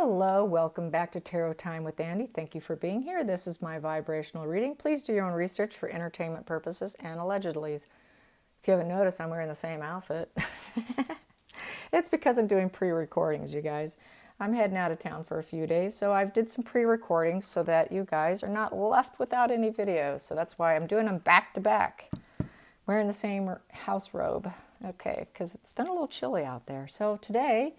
Hello, welcome back to Tarot Time with Andy. Thank you for being here. This is my vibrational reading. Please do your own research for entertainment purposes and allegedlys. If you haven't noticed, I'm wearing the same outfit. It's because I'm doing pre-recordings, you guys. I'm heading out of town for a few days, so I've did some pre-recordings so that you guys are not left without any videos. So that's why I'm doing them back to back, wearing the same house robe. Okay, because it's been a little chilly out there. So today,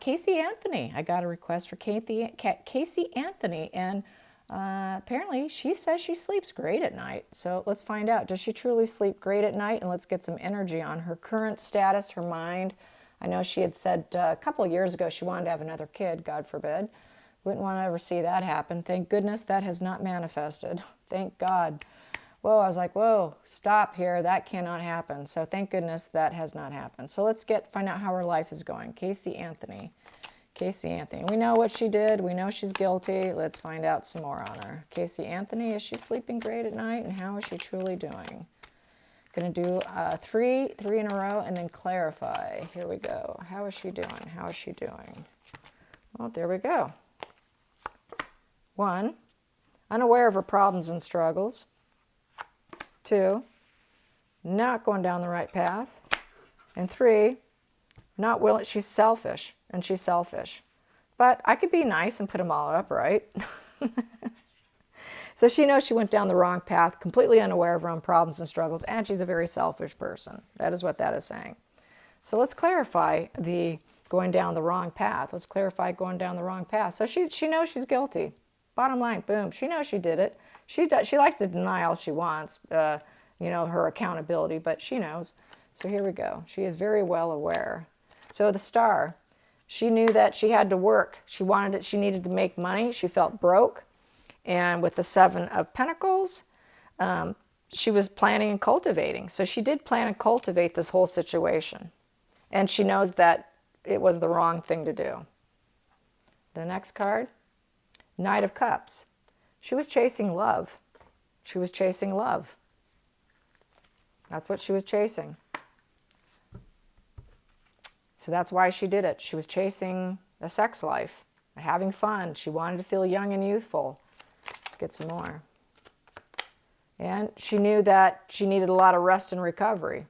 Casey Anthony. I got a request for Casey Anthony, and apparently she says she sleeps great at night. So let's find out. Does she truly sleep great at night? And let's get some energy on her current status, her mind. I know she had said a couple of years ago she wanted to have another kid, God forbid. Wouldn't want to ever see that happen. Thank goodness that has not manifested. Thank God. Whoa, I was like, whoa, stop here. That cannot happen. So thank goodness that has not happened. So let's find out how her life is going. Casey Anthony. Casey Anthony. We know what she did. We know she's guilty. Let's find out some more on her. Casey Anthony, is she sleeping great at night? And how is she truly doing? Going to do three in a row and then clarify. Here we go. How is she doing? How is she doing? Well, there we go. 1, unaware of her problems and struggles. 2, not going down the right path. And 3, not willing. She's selfish, and she's selfish. But I could be nice and put them all up, right? So she knows she went down the wrong path, completely unaware of her own problems and struggles, and she's a very selfish person. That is what that is saying. So let's clarify the going down the wrong path. Let's clarify going down the wrong path. So she knows she's guilty. Bottom line, boom. She knows she did it. She likes to deny all she wants, her accountability, but she knows. So here we go. She is very well aware. So the star, she knew that she had to work. She wanted it. She needed to make money. She felt broke. And with the 7 of Pentacles, she was planning and cultivating. So she did plan and cultivate this whole situation. And she knows that it was the wrong thing to do. The next card, Knight of Cups. She was chasing love. She was chasing love. That's what she was chasing. So that's why she did it. She was chasing a sex life, having fun. She wanted to feel young and youthful. Let's get some more. And she knew that she needed a lot of rest and recovery.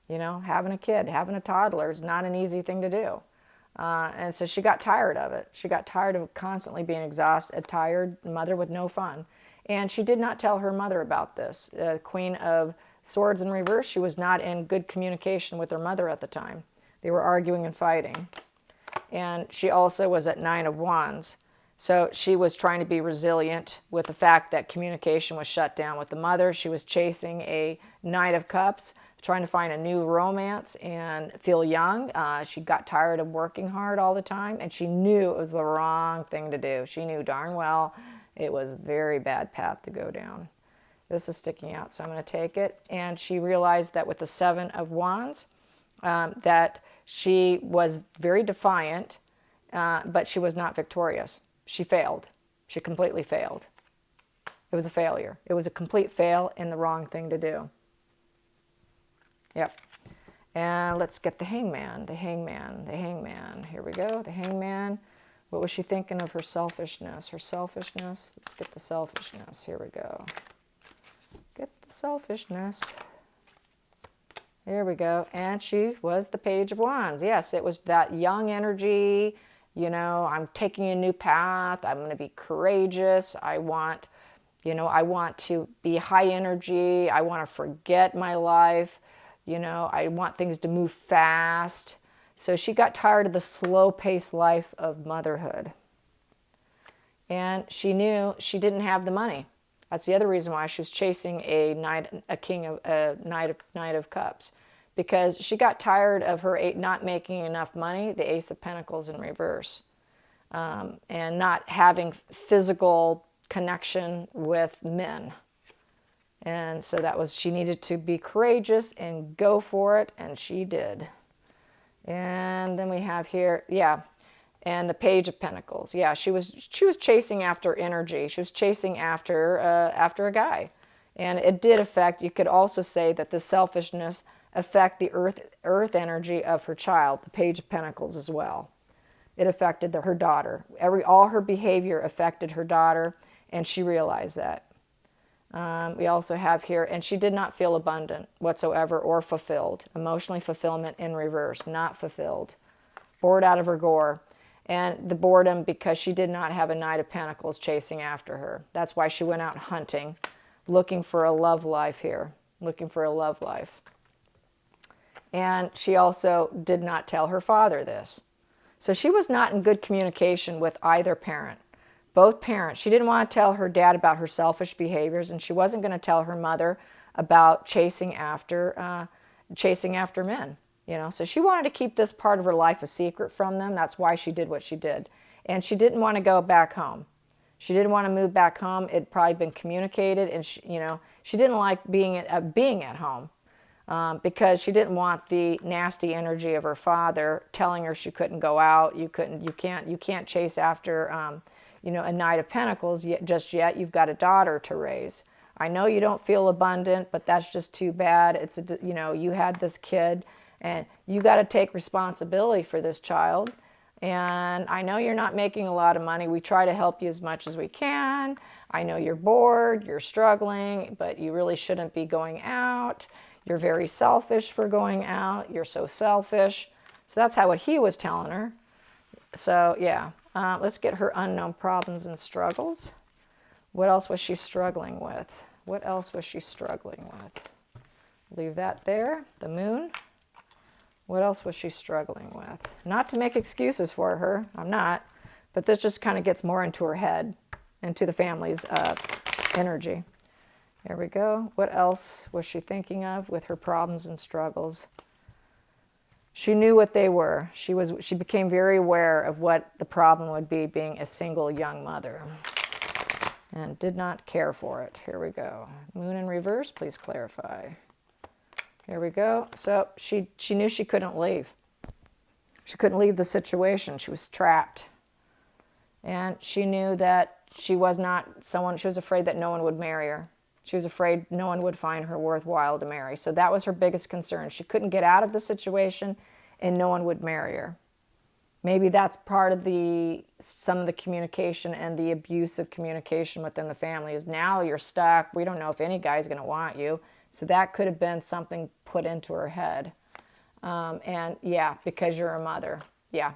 Having a kid, having a toddler is not an easy thing to do. And so she got tired of it. She got tired of constantly being exhausted, a tired mother with no fun. And she did not tell her mother about this. Queen of Swords in reverse, she was not in good communication with her mother at the time. They were arguing and fighting. And she also was at 9 of Wands. So she was trying to be resilient with the fact that communication was shut down with the mother. She was chasing a Knight of Cups, trying to find a new romance and feel young. She got tired of working hard all the time, and she knew it was the wrong thing to do. She knew darn well it was a very bad path to go down. This is sticking out, so I'm going to take it. And she realized that with the 7 of Wands, that she was very defiant, but she was not victorious. She failed. She completely failed. It was a failure. It was a complete fail and the wrong thing to do. Yep. And let's get the Hangman, the Hangman, the Hangman. Here we go, the Hangman. What was she thinking of her selfishness? Her selfishness. Let's get the selfishness. Here we go. Get the selfishness. There we go. And she was the Page of Wands. Yes, it was that young energy. I'm taking a new path. I'm going to be courageous. I want to be high energy. I want to forget my life. I want things to move fast. So she got tired of the slow-paced life of motherhood. And she knew she didn't have the money. That's the other reason why she was chasing a Knight of Cups. Because she got tired of her not making enough money, the Ace of Pentacles in reverse, and not having physical connection with men. And so she needed to be courageous and go for it, and she did. And then we have here, and the Page of Pentacles. Yeah, she was chasing after energy. She was chasing after a guy. And it did affect, you could also say that the selfishness affect the earth energy of her child, the Page of Pentacles as well. it affected her daughter. All her behavior affected her daughter, and she realized that. We also have here, and she did not feel abundant whatsoever or fulfilled. Emotionally fulfillment in reverse, not fulfilled. Bored out of her gore. And the boredom because she did not have a Knight of Pentacles chasing after her. That's why she went out hunting, looking for a love life here, looking for a love life. And she also did not tell her father this. So she was not in good communication with either parent. Both parents. She didn't want to tell her dad about her selfish behaviors, and she wasn't going to tell her mother about chasing after men. You know, so she wanted to keep this part of her life a secret from them. That's why she did what she did. And she didn't want to go back home. She didn't want to move back home. It'd probably been communicated, and she didn't like being at home because she didn't want the nasty energy of her father telling her she couldn't go out. You can't chase after a Knight of Pentacles just yet. You've got a daughter to raise. I know you don't feel abundant, but that's just too bad. You had this kid. And you got to take responsibility for this child. And I know you're not making a lot of money. We try to help you as much as we can. I know you're bored, you're struggling, but you really shouldn't be going out. You're very selfish for going out. You're so selfish. So that's what he was telling her. So yeah, let's get her unknown problems and struggles. What else was she struggling with? What else was she struggling with? Leave that there, the moon. What else was she struggling with? Not to make excuses for her, I'm not, but this just kind of gets more into her head, into the family's energy. There we go. What else was she thinking of with her problems and struggles? She knew what they were. She became very aware of what the problem would be being a single young mother and did not care for it. Here we go. Moon in reverse, please clarify. Here we go. So she knew she couldn't leave. She couldn't leave the situation. She was trapped. And she knew that she was afraid that no one would marry her. She was afraid no one would find her worthwhile to marry. So that was her biggest concern. She couldn't get out of the situation and no one would marry her. Maybe that's part of some of the communication and the abusive communication within the family is now you're stuck. We don't know if any guy's going to want you. So that could have been something put into her head. And yeah, because you're a mother. Yeah,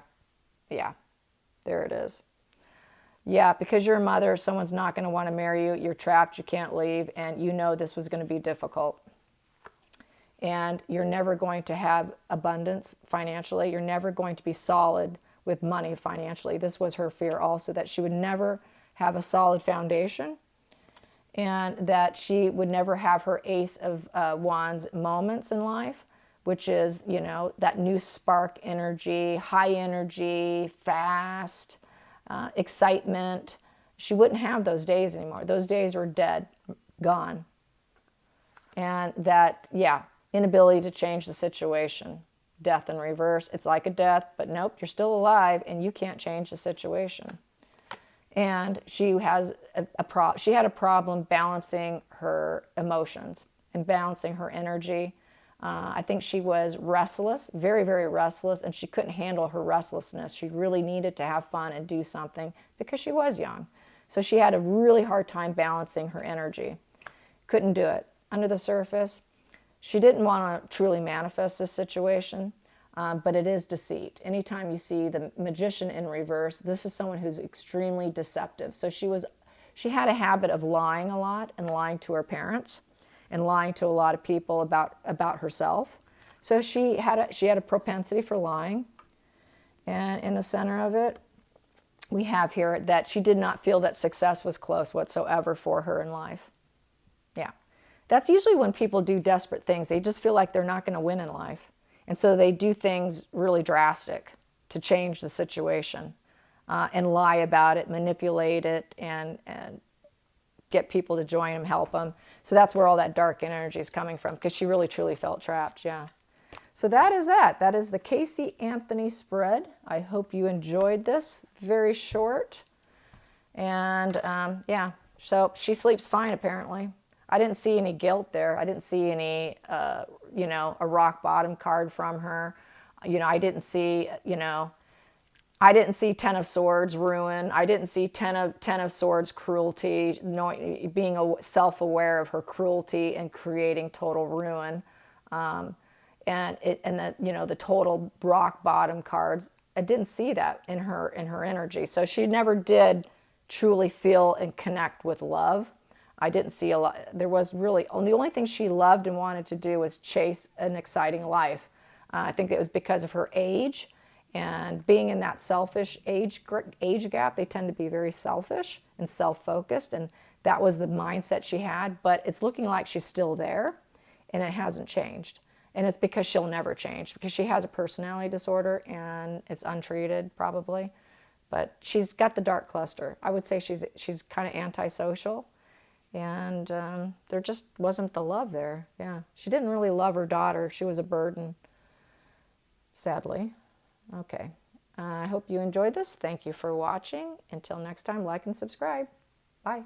there it is. Yeah, because you're a mother, someone's not going to want to marry you. You're trapped, you can't leave, and you know this was going to be difficult. And you're never going to have abundance financially. You're never going to be solid with money financially. This was her fear also, that she would never have a solid foundation. And that she would never have her Ace of Wands moments in life, which is, that new spark energy, high energy, fast, excitement. She wouldn't have those days anymore. Those days were dead, gone. And that, inability to change the situation. Death in reverse. It's like a death, but nope, you're still alive and you can't change the situation. And she had a problem balancing her emotions and balancing her energy. I think she was restless, very, very restless, and she couldn't handle her restlessness. She really needed to have fun and do something because she was young. So she had a really hard time balancing her energy. Couldn't do it. Under the surface, she didn't want to truly manifest this situation. But it is deceit. Anytime you see the Magician in reverse, this is someone who's extremely deceptive. So she had a habit of lying a lot and lying to her parents and lying to a lot of people about herself. So she had a propensity for lying. And in the center of it, we have here that she did not feel that success was close whatsoever for her in life. Yeah. That's usually when people do desperate things. They just feel like they're not going to win in life. And so they do things really drastic to change the situation and lie about it, manipulate it, and get people to join them, help them. So that's where all that dark energy is coming from because she really, truly felt trapped, yeah. So that is that. That is the Casey Anthony spread. I hope you enjoyed this. Very short. And so she sleeps fine apparently. I didn't see any guilt there. I didn't see any, a rock bottom card from her. I didn't see, I didn't see Ten of Swords ruin. I didn't see Ten of Swords cruelty, knowing, being self-aware of her cruelty and creating total ruin. And that, you know, the total rock bottom cards. I didn't see that in her energy. So she never did truly feel and connect with love. I didn't see a lot. There was really the only thing she loved and wanted to do was chase an exciting life. I think it was because of her age and being in that selfish age gap. They tend to be very selfish and self-focused, and that was the mindset she had. But it's looking like she's still there, and it hasn't changed. And it's because she'll never change, because she has a personality disorder and it's untreated probably. But she's got the dark cluster. I would say she's kind of antisocial, and there just wasn't the love there. Yeah, she didn't really love her daughter. She was a burden, sadly. Okay, I hope you enjoyed this. Thank you for watching. Until next time, like and subscribe. Bye.